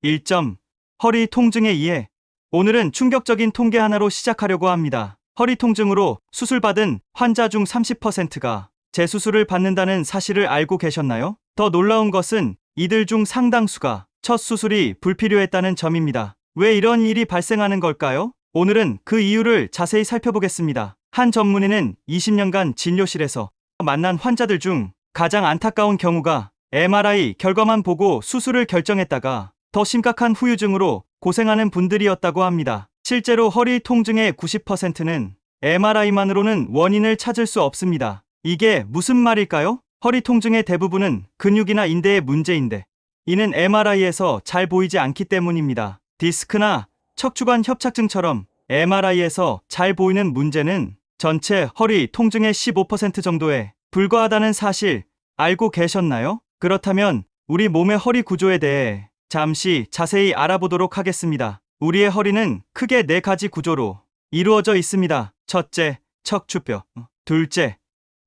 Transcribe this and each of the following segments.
1점. 허리 통증에 의해. 오늘은 충격적인 통계 하나로 시작하려고 합니다. 허리 통증으로 수술받은 환자 중 30%가 재수술을 받는다는 사실을 알고 계셨나요? 더 놀라운 것은 이들 중 상당수가 첫 수술이 불필요했다는 점입니다. 왜 이런 일이 발생하는 걸까요? 오늘은 그 이유를 자세히 살펴보겠습니다. 한 전문의는 20년간 진료실에서 만난 환자들 중 가장 안타까운 경우가 MRI 결과만 보고 수술을 결정했다가 더 심각한 후유증으로 고생하는 분들이었다고 합니다. 실제로 허리 통증의 90%는 MRI만으로는 원인을 찾을 수 없습니다. 이게 무슨 말일까요? 허리 통증의 대부분은 근육이나 인대의 문제인데 이는 MRI에서 잘 보이지 않기 때문입니다. 디스크나 척추관 협착증처럼 MRI에서 잘 보이는 문제는 전체 허리 통증의 15% 정도에 불과하다는 사실 알고 계셨나요? 그렇다면 우리 몸의 허리 구조에 대해 잠시 자세히 알아보도록 하겠습니다. 우리의 허리는 크게 4가지 구조로 이루어져 있습니다. 첫째, 척추뼈. 둘째,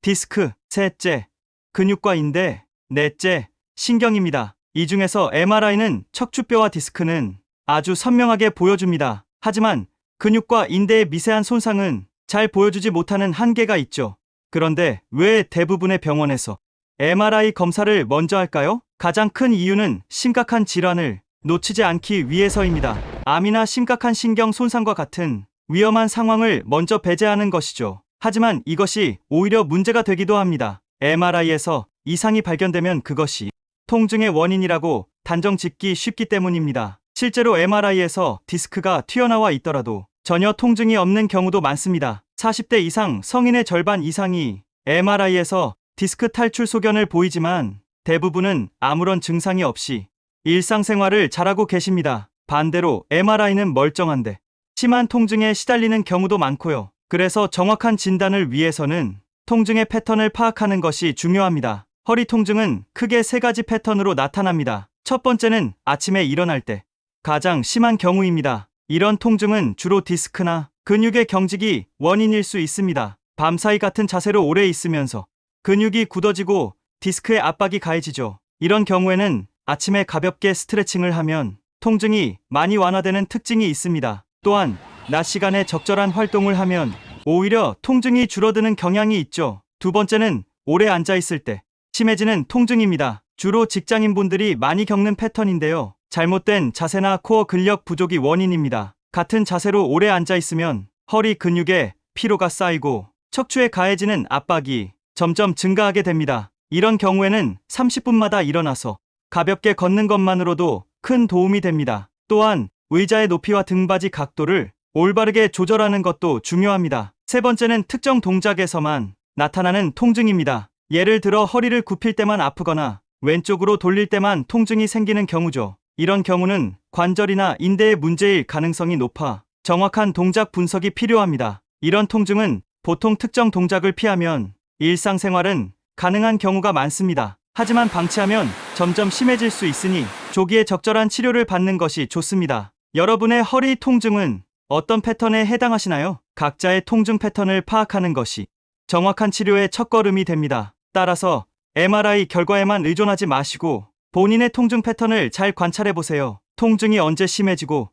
디스크. 셋째, 근육과 인대. 넷째, 신경입니다. 이 중에서 MRI는 척추뼈와 디스크는 아주 선명하게 보여줍니다. 하지만 근육과 인대의 미세한 손상은 잘 보여주지 못하는 한계가 있죠. 그런데 왜 대부분의 병원에서 MRI 검사를 먼저 할까요? 가장 큰 이유는 심각한 질환을 놓치지 않기 위해서입니다. 암이나 심각한 신경 손상과 같은 위험한 상황을 먼저 배제하는 것이죠. 하지만 이것이 오히려 문제가 되기도 합니다. MRI에서 이상이 발견되면 그것이 통증의 원인이라고 단정 짓기 쉽기 때문입니다. 실제로 MRI에서 디스크가 튀어나와 있더라도 전혀 통증이 없는 경우도 많습니다. 40대 이상 성인의 절반 이상이 MRI에서 디스크 탈출 소견을 보이지만 대부분은 아무런 증상이 없이 일상생활을 잘하고 계십니다. 반대로 MRI는 멀쩡한데 심한 통증에 시달리는 경우도 많고요. 그래서 정확한 진단을 위해서는 통증의 패턴을 파악하는 것이 중요합니다. 허리 통증은 크게 3가지 패턴으로 나타납니다. 첫 번째는 아침에 일어날 때 가장 심한 경우입니다. 이런 통증은 주로 디스크나 근육의 경직이 원인일 수 있습니다. 밤사이 같은 자세로 오래 있으면서 근육이 굳어지고 디스크에 압박이 가해지죠. 이런 경우에는 아침에 가볍게 스트레칭을 하면 통증이 많이 완화되는 특징이 있습니다. 또한 낮 시간에 적절한 활동을 하면 오히려 통증이 줄어드는 경향이 있죠. 두 번째는 오래 앉아있을 때 심해지는 통증입니다. 주로 직장인분들이 많이 겪는 패턴인데요. 잘못된 자세나 코어 근력 부족이 원인입니다. 같은 자세로 오래 앉아있으면 허리 근육에 피로가 쌓이고 척추에 가해지는 압박이 점점 증가하게 됩니다. 이런 경우에는 30분마다 일어나서 가볍게 걷는 것만으로도 큰 도움이 됩니다. 또한 의자의 높이와 등받이 각도를 올바르게 조절하는 것도 중요합니다. 세 번째는 특정 동작에서만 나타나는 통증입니다. 예를 들어 허리를 굽힐 때만 아프거나 왼쪽으로 돌릴 때만 통증이 생기는 경우죠. 이런 경우는 관절이나 인대의 문제일 가능성이 높아 정확한 동작 분석이 필요합니다. 이런 통증은 보통 특정 동작을 피하면 일상생활은 가능한 경우가 많습니다. 하지만 방치하면 점점 심해질 수 있으니 조기에 적절한 치료를 받는 것이 좋습니다. 여러분의 허리 통증은 어떤 패턴에 해당하시나요? 각자의 통증 패턴을 파악하는 것이 정확한 치료의 첫걸음이 됩니다. 따라서 MRI 결과에만 의존하지 마시고 본인의 통증 패턴을 잘 관찰해 보세요. 통증이 언제 심해지고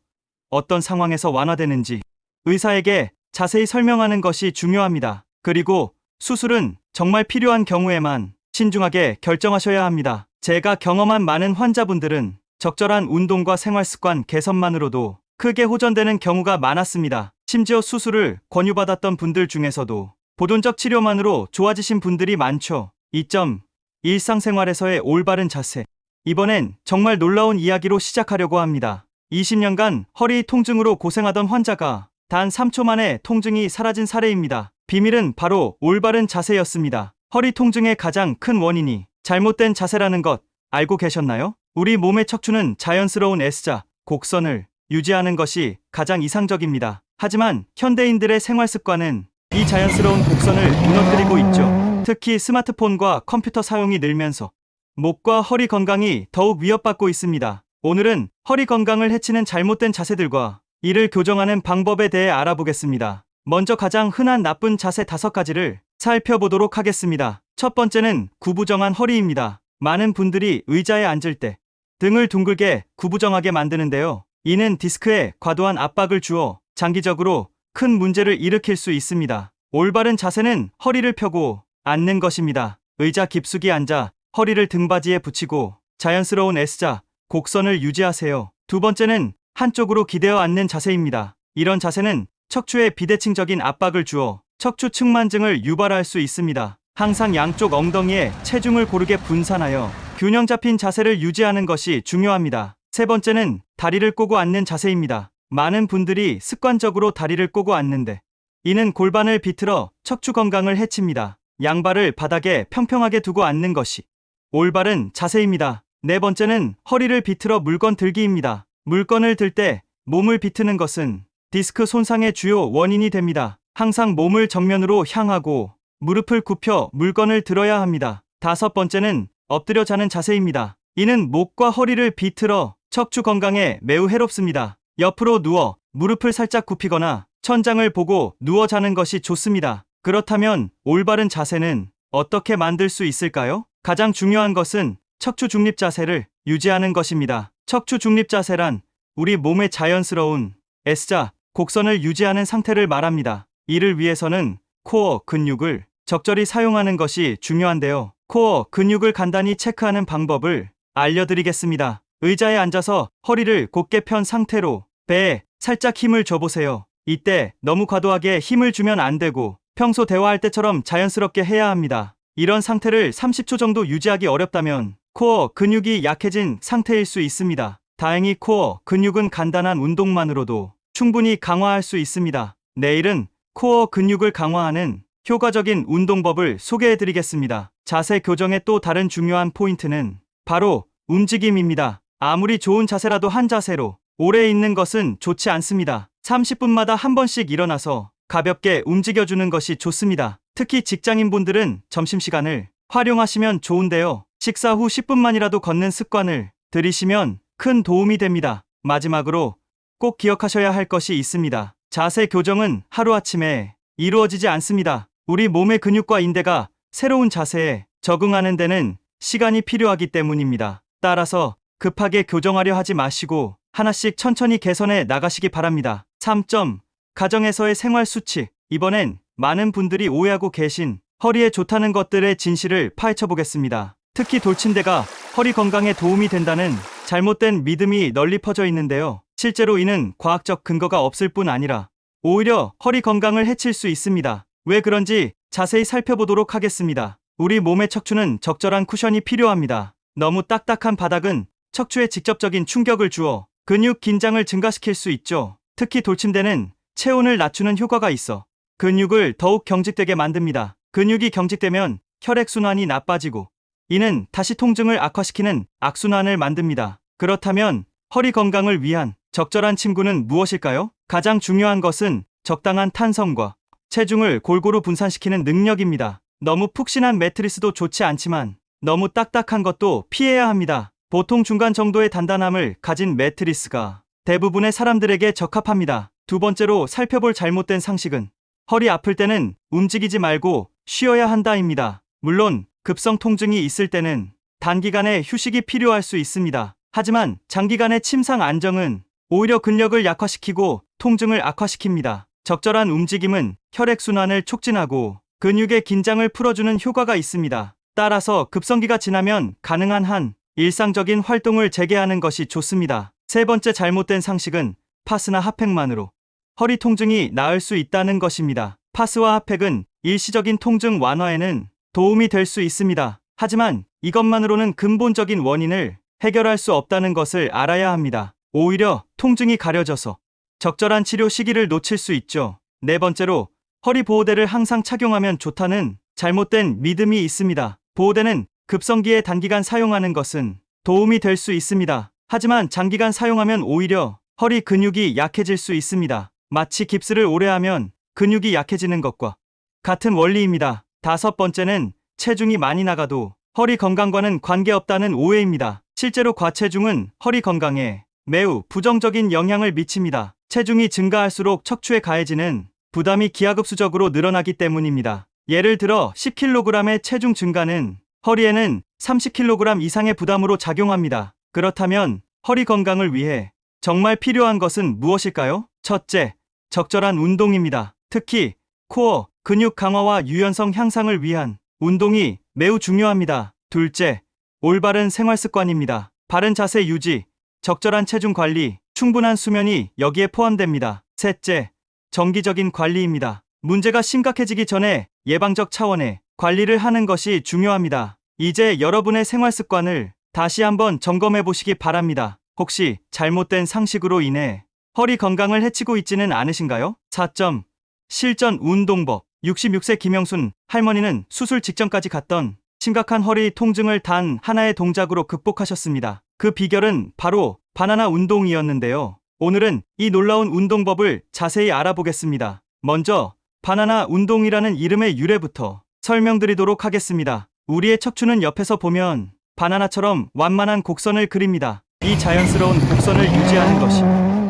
어떤 상황에서 완화되는지 의사에게 자세히 설명하는 것이 중요합니다. 그리고 수술은 정말 필요한 경우에만 신중하게 결정하셔야 합니다. 제가 경험한 많은 환자분들은 적절한 운동과 생활습관 개선만으로도 크게 호전되는 경우가 많았습니다. 심지어 수술을 권유받았던 분들 중에서도 보존적 치료만으로 좋아지신 분들이 많죠. 2점. 일상생활에서의 올바른 자세. 이번엔 정말 놀라운 이야기로 시작하려고 합니다. 20년간 허리 통증으로 고생하던 환자가 단 3초 만에 통증이 사라진 사례입니다. 비밀은 바로 올바른 자세였습니다. 허리 통증의 가장 큰 원인이 잘못된 자세라는 것 알고 계셨나요? 우리 몸의 척추는 자연스러운 S자, 곡선을 유지하는 것이 가장 이상적입니다. 하지만 현대인들의 생활 습관은 이 자연스러운 곡선을 무너뜨리고 있죠. 특히 스마트폰과 컴퓨터 사용이 늘면서 목과 허리 건강이 더욱 위협받고 있습니다. 오늘은 허리 건강을 해치는 잘못된 자세들과 이를 교정하는 방법에 대해 알아보겠습니다. 먼저 가장 흔한 나쁜 자세 5가지를 살펴보도록 하겠습니다. 첫 번째는 구부정한 허리입니다. 많은 분들이 의자에 앉을 때 등을 둥글게 구부정하게 만드는데요. 이는 디스크에 과도한 압박을 주어 장기적으로 큰 문제를 일으킬 수 있습니다. 올바른 자세는 허리를 펴고 앉는 것입니다. 의자 깊숙이 앉아 허리를 등받이에 붙이고 자연스러운 S자, 곡선을 유지하세요. 두 번째는 한쪽으로 기대어 앉는 자세입니다. 이런 자세는 척추에 비대칭적인 압박을 주어 척추 측만증을 유발할 수 있습니다. 항상 양쪽 엉덩이에 체중을 고르게 분산하여 균형 잡힌 자세를 유지하는 것이 중요합니다. 세 번째는 다리를 꼬고 앉는 자세입니다. 많은 분들이 습관적으로 다리를 꼬고 앉는데 이는 골반을 비틀어 척추 건강을 해칩니다. 양발을 바닥에 평평하게 두고 앉는 것이 올바른 자세입니다. 네 번째는 허리를 비틀어 물건 들기입니다. 물건을 들 때 몸을 비트는 것은 디스크 손상의 주요 원인이 됩니다. 항상 몸을 정면으로 향하고 무릎을 굽혀 물건을 들어야 합니다. 다섯 번째는 엎드려 자는 자세입니다. 이는 목과 허리를 비틀어 척추 건강에 매우 해롭습니다. 옆으로 누워 무릎을 살짝 굽히거나 천장을 보고 누워 자는 것이 좋습니다. 그렇다면 올바른 자세는 어떻게 만들 수 있을까요? 가장 중요한 것은 척추 중립 자세를 유지하는 것입니다. 척추 중립 자세란 우리 몸의 자연스러운 S자, 곡선을 유지하는 상태를 말합니다. 이를 위해서는 코어 근육을 적절히 사용하는 것이 중요한데요. 코어 근육을 간단히 체크하는 방법을 알려드리겠습니다. 의자에 앉아서 허리를 곧게 편 상태로 배에 살짝 힘을 줘보세요. 이때 너무 과도하게 힘을 주면 안 되고 평소 대화할 때처럼 자연스럽게 해야 합니다. 이런 상태를 30초 정도 유지하기 어렵다면 코어 근육이 약해진 상태일 수 있습니다. 다행히 코어 근육은 간단한 운동만으로도 충분히 강화할 수 있습니다. 내일은 코어 근육을 강화하는 효과적인 운동법을 소개해드리겠습니다. 자세 교정의 또 다른 중요한 포인트는 바로 움직임입니다. 아무리 좋은 자세라도 한 자세로 오래 있는 것은 좋지 않습니다. 30분마다 한 번씩 일어나서 가볍게 움직여주는 것이 좋습니다. 특히 직장인분들은 점심시간을 활용하시면 좋은데요. 식사 후 10분만이라도 걷는 습관을 들이시면 큰 도움이 됩니다. 마지막으로 꼭 기억하셔야 할 것이 있습니다. 자세 교정은 하루아침에 이루어지지 않습니다. 우리 몸의 근육과 인대가 새로운 자세에 적응하는 데는 시간이 필요하기 때문입니다. 따라서 급하게 교정하려 하지 마시고 하나씩 천천히 개선해 나가시기 바랍니다. 3점. 가정에서의 생활 수칙. 이번엔 많은 분들이 오해하고 계신 허리에 좋다는 것들의 진실을 파헤쳐 보겠습니다. 특히 돌침대가 허리 건강에 도움이 된다는 잘못된 믿음이 널리 퍼져 있는데요. 실제로 이는 과학적 근거가 없을 뿐 아니라 오히려 허리 건강을 해칠 수 있습니다. 왜 그런지 자세히 살펴보도록 하겠습니다. 우리 몸의 척추는 적절한 쿠션이 필요합니다. 너무 딱딱한 바닥은 척추에 직접적인 충격을 주어 근육 긴장을 증가시킬 수 있죠. 특히 돌침대는 체온을 낮추는 효과가 있어 근육을 더욱 경직되게 만듭니다. 근육이 경직되면 혈액순환이 나빠지고 이는 다시 통증을 악화시키는 악순환을 만듭니다. 그렇다면 허리 건강을 위한 적절한 침구는 무엇일까요? 가장 중요한 것은 적당한 탄성과 체중을 골고루 분산시키는 능력입니다. 너무 푹신한 매트리스도 좋지 않지만 너무 딱딱한 것도 피해야 합니다. 보통 중간 정도의 단단함을 가진 매트리스가 대부분의 사람들에게 적합합니다. 두 번째로 살펴볼 잘못된 상식은 허리 아플 때는 움직이지 말고 쉬어야 한다입니다. 물론 급성 통증이 있을 때는 단기간의 휴식이 필요할 수 있습니다. 하지만 장기간의 침상 안정은 오히려 근력을 약화시키고 통증을 악화시킵니다. 적절한 움직임은 혈액순환을 촉진하고 근육의 긴장을 풀어주는 효과가 있습니다. 따라서 급성기가 지나면 가능한 한 일상적인 활동을 재개하는 것이 좋습니다. 세 번째 잘못된 상식은 파스나 핫팩만으로 허리 통증이 나을 수 있다는 것입니다. 파스와 핫팩은 일시적인 통증 완화에는 도움이 될 수 있습니다. 하지만 이것만으로는 근본적인 원인을 해결할 수 없다는 것을 알아야 합니다. 오히려 통증이 가려져서 적절한 치료 시기를 놓칠 수 있죠. 네 번째로 허리 보호대를 항상 착용하면 좋다는 잘못된 믿음이 있습니다. 보호대는 급성기에 단기간 사용하는 것은 도움이 될 수 있습니다. 하지만 장기간 사용하면 오히려 허리 근육이 약해질 수 있습니다. 마치 깁스를 오래 하면 근육이 약해지는 것과 같은 원리입니다. 다섯 번째는 체중이 많이 나가도 허리 건강과는 관계없다는 오해입니다. 실제로 과체중은 허리 건강에 매우 부정적인 영향을 미칩니다. 체중이 증가할수록 척추에 가해지는 부담이 기하급수적으로 늘어나기 때문입니다. 예를 들어 10kg의 체중 증가는 허리에는 30kg 이상의 부담으로 작용합니다. 그렇다면 허리 건강을 위해 정말 필요한 것은 무엇일까요? 첫째, 적절한 운동입니다. 특히 코어, 근육 강화와 유연성 향상을 위한 운동이 매우 중요합니다. 둘째, 올바른 생활 습관입니다. 바른 자세 유지, 적절한 체중 관리, 충분한 수면이 여기에 포함됩니다. 셋째, 정기적인 관리입니다. 문제가 심각해지기 전에 예방적 차원의 관리를 하는 것이 중요합니다. 이제 여러분의 생활 습관을 다시 한번 점검해 보시기 바랍니다. 혹시 잘못된 상식으로 인해 허리 건강을 해치고 있지는 않으신가요? 4점. 실전 운동법. 66세 김영순 할머니는 수술 직전까지 갔던 심각한 허리 통증을 단 하나의 동작으로 극복하셨습니다. 그 비결은 바로 바나나 운동이었는데요. 오늘은 이 놀라운 운동법을 자세히 알아보겠습니다. 먼저 바나나 운동이라는 이름의 유래부터 설명드리도록 하겠습니다. 우리의 척추는 옆에서 보면 바나나처럼 완만한 곡선을 그립니다. 이 자연스러운 곡선을 유지하는 것이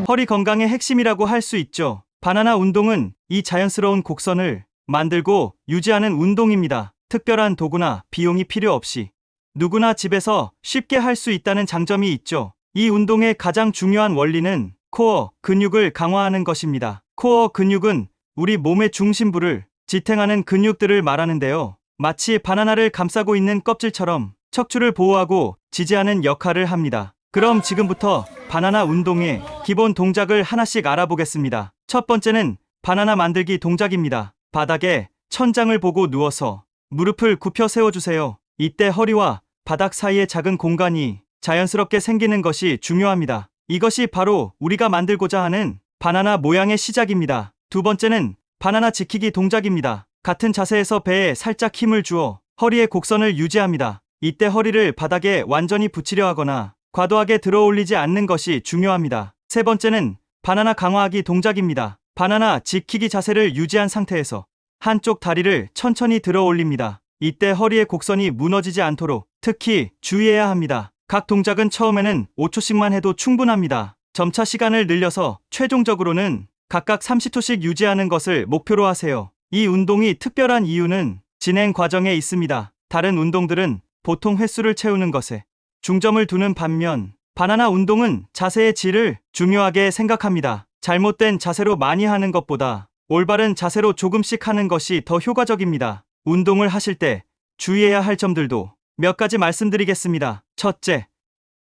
허리 건강의 핵심이라고 할 수 있죠. 바나나 운동은 이 자연스러운 곡선을 만들고 유지하는 운동입니다. 특별한 도구나 비용이 필요 없이 누구나 집에서 쉽게 할 수 있다는 장점이 있죠. 이 운동의 가장 중요한 원리는 코어 근육을 강화하는 것입니다. 코어 근육은 우리 몸의 중심부를 지탱하는 근육들을 말하는데요. 마치 바나나를 감싸고 있는 껍질처럼 척추를 보호하고 지지하는 역할을 합니다. 그럼 지금부터 바나나 운동의 기본 동작을 하나씩 알아보겠습니다. 첫 번째는 바나나 만들기 동작입니다. 바닥에 천장을 보고 누워서 무릎을 굽혀 세워주세요. 이때 허리와 바닥 사이에 작은 공간이 자연스럽게 생기는 것이 중요합니다. 이것이 바로 우리가 만들고자 하는 바나나 모양의 시작입니다. 두 번째는 바나나 지키기 동작입니다. 같은 자세에서 배에 살짝 힘을 주어 허리의 곡선을 유지합니다. 이때 허리를 바닥에 완전히 붙이려 하거나 과도하게 들어 올리지 않는 것이 중요합니다. 세 번째는 바나나 강화하기 동작입니다. 바나나 지키기 자세를 유지한 상태에서 한쪽 다리를 천천히 들어 올립니다. 이때 허리의 곡선이 무너지지 않도록 특히 주의해야 합니다. 각 동작은 처음에는 5초씩만 해도 충분합니다. 점차 시간을 늘려서 최종적으로는 각각 30초씩 유지하는 것을 목표로 하세요. 이 운동이 특별한 이유는 진행 과정에 있습니다. 다른 운동들은 보통 횟수를 채우는 것에 중점을 두는 반면 바나나 운동은 자세의 질을 중요하게 생각합니다. 잘못된 자세로 많이 하는 것보다 올바른 자세로 조금씩 하는 것이 더 효과적입니다. 운동을 하실 때 주의해야 할 점들도 몇 가지 말씀드리겠습니다. 첫째,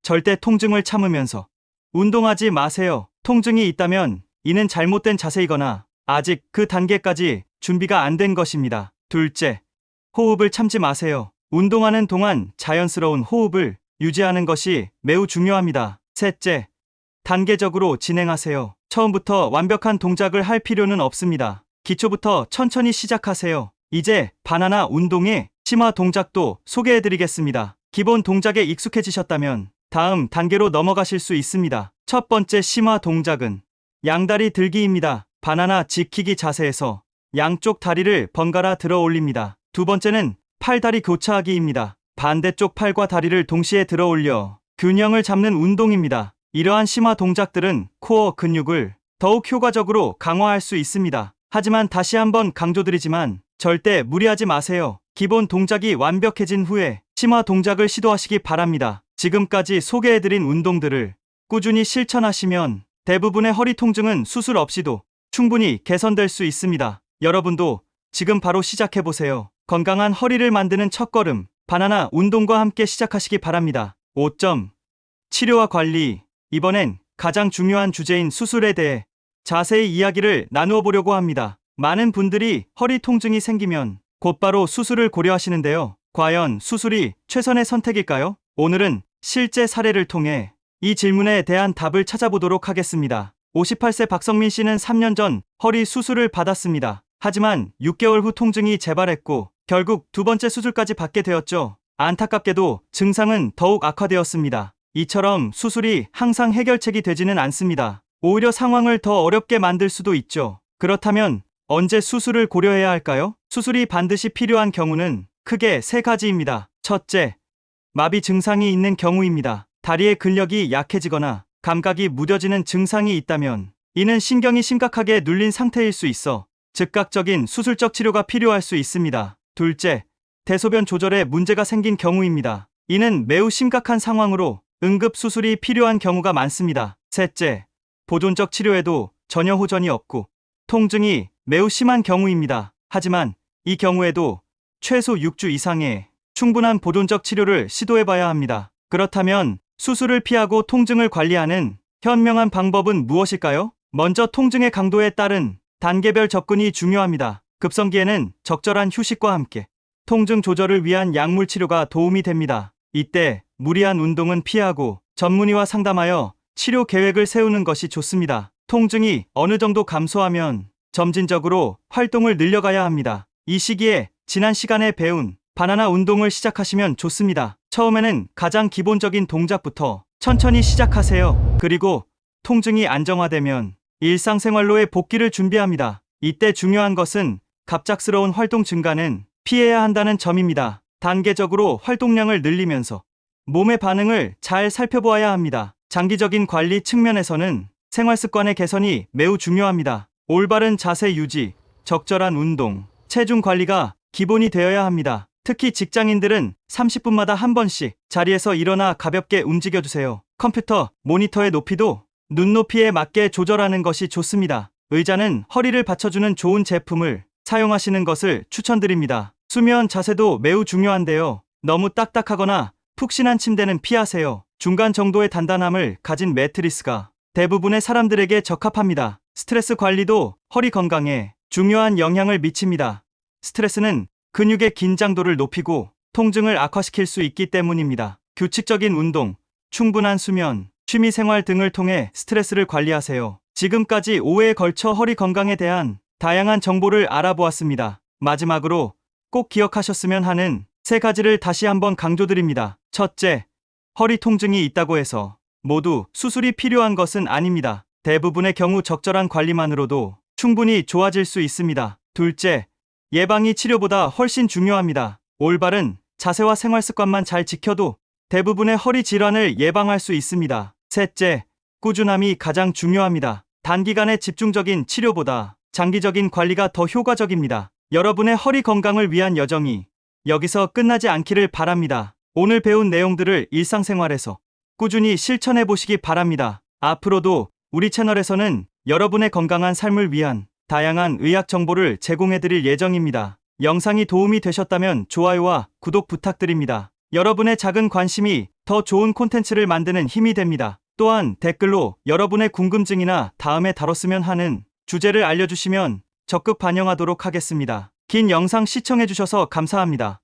절대 통증을 참으면서 운동하지 마세요. 통증이 있다면 이는 잘못된 자세이거나 아직 그 단계까지 준비가 안 된 것입니다. 둘째, 호흡을 참지 마세요. 운동하는 동안 자연스러운 호흡을 유지하는 것이 매우 중요합니다. 셋째, 단계적으로 진행하세요. 처음부터 완벽한 동작을 할 필요는 없습니다. 기초부터 천천히 시작하세요. 이제 바나나 운동의 심화 동작도 소개해드리겠습니다. 기본 동작에 익숙해지셨다면 다음 단계로 넘어가실 수 있습니다. 첫 번째 심화 동작은 양다리 들기입니다. 바나나 지키기 자세에서 양쪽 다리를 번갈아 들어 올립니다. 두 번째는 팔다리 교차하기입니다. 반대쪽 팔과 다리를 동시에 들어 올려 균형을 잡는 운동입니다. 이러한 심화 동작들은 코어 근육을 더욱 효과적으로 강화할 수 있습니다. 하지만 다시 한번 강조드리지만 절대 무리하지 마세요. 기본 동작이 완벽해진 후에 심화 동작을 시도하시기 바랍니다. 지금까지 소개해드린 운동들을 꾸준히 실천하시면 대부분의 허리 통증은 수술 없이도 충분히 개선될 수 있습니다. 여러분도 지금 바로 시작해보세요. 건강한 허리를 만드는 첫걸음, 바나나 운동과 함께 시작하시기 바랍니다. 5점. 치료와 관리. 이번엔 가장 중요한 주제인 수술에 대해 자세히 이야기를 나누어 보려고 합니다. 많은 분들이 허리 통증이 생기면 곧바로 수술을 고려하시는데요. 과연 수술이 최선의 선택일까요? 오늘은 실제 사례를 통해 이 질문에 대한 답을 찾아보도록 하겠습니다. 58세 박성민 씨는 3년 전 허리 수술을 받았습니다. 하지만 6개월 후 통증이 재발했고 결국 두 번째 수술까지 받게 되었죠. 안타깝게도 증상은 더욱 악화되었습니다. 이처럼 수술이 항상 해결책이 되지는 않습니다. 오히려 상황을 더 어렵게 만들 수도 있죠. 그렇다면 언제 수술을 고려해야 할까요? 수술이 반드시 필요한 경우는 크게 세 가지입니다. 첫째, 마비 증상이 있는 경우입니다. 다리의 근력이 약해지거나 감각이 무뎌지는 증상이 있다면 이는 신경이 심각하게 눌린 상태일 수 있어 즉각적인 수술적 치료가 필요할 수 있습니다. 둘째, 대소변 조절에 문제가 생긴 경우입니다. 이는 매우 심각한 상황으로 응급수술이 필요한 경우가 많습니다. 셋째, 보존적 치료에도 전혀 호전이 없고 통증이 매우 심한 경우입니다. 하지만 이 경우에도 최소 6주 이상의 충분한 보존적 치료를 시도해봐야 합니다. 그렇다면 수술을 피하고 통증을 관리하는 현명한 방법은 무엇일까요? 먼저 통증의 강도에 따른 단계별 접근이 중요합니다. 급성기에는 적절한 휴식과 함께 통증 조절을 위한 약물 치료가 도움이 됩니다. 이때 무리한 운동은 피하고 전문의와 상담하여 치료 계획을 세우는 것이 좋습니다. 통증이 어느 정도 감소하면 점진적으로 활동을 늘려가야 합니다. 이 시기에 지난 시간에 배운 바나나 운동을 시작하시면 좋습니다. 처음에는 가장 기본적인 동작부터 천천히 시작하세요. 그리고 통증이 안정화되면 일상생활로의 복귀를 준비합니다. 이때 중요한 것은 갑작스러운 활동 증가는 피해야 한다는 점입니다. 단계적으로 활동량을 늘리면서 몸의 반응을 잘 살펴보아야 합니다. 장기적인 관리 측면에서는 생활습관의 개선이 매우 중요합니다. 올바른 자세 유지, 적절한 운동, 체중 관리가 기본이 되어야 합니다. 특히 직장인들은 30분마다 한 번씩 자리에서 일어나 가볍게 움직여주세요. 컴퓨터, 모니터의 높이도 눈높이에 맞게 조절하는 것이 좋습니다. 의자는 허리를 받쳐주는 좋은 제품을 사용하시는 것을 추천드립니다. 수면 자세도 매우 중요한데요. 너무 딱딱하거나 푹신한 침대는 피하세요. 중간 정도의 단단함을 가진 매트리스가 대부분의 사람들에게 적합합니다. 스트레스 관리도 허리 건강에 중요한 영향을 미칩니다. 스트레스는 근육의 긴장도를 높이고 통증을 악화시킬 수 있기 때문입니다. 규칙적인 운동, 충분한 수면, 취미생활 등을 통해 스트레스를 관리하세요. 지금까지 5회에 걸쳐 허리 건강에 대한 다양한 정보를 알아보았습니다. 마지막으로 꼭 기억하셨으면 하는 3가지를 다시 한번 강조드립니다. 첫째, 허리 통증이 있다고 해서 모두 수술이 필요한 것은 아닙니다. 대부분의 경우 적절한 관리만으로도 충분히 좋아질 수 있습니다. 둘째, 예방이 치료보다 훨씬 중요합니다. 올바른 자세와 생활 습관만 잘 지켜도 대부분의 허리 질환을 예방할 수 있습니다. 셋째, 꾸준함이 가장 중요합니다. 단기간의 집중적인 치료보다 장기적인 관리가 더 효과적입니다. 여러분의 허리 건강을 위한 여정이 여기서 끝나지 않기를 바랍니다. 오늘 배운 내용들을 일상생활에서 꾸준히 실천해 보시기 바랍니다. 앞으로도 우리 채널에서는 여러분의 건강한 삶을 위한 다양한 의학 정보를 제공해 드릴 예정입니다. 영상이 도움이 되셨다면 좋아요와 구독 부탁드립니다. 여러분의 작은 관심이 더 좋은 콘텐츠를 만드는 힘이 됩니다. 또한 댓글로 여러분의 궁금증이나 다음에 다뤘으면 하는 주제를 알려주시면 적극 반영하도록 하겠습니다. 긴 영상 시청해주셔서 감사합니다.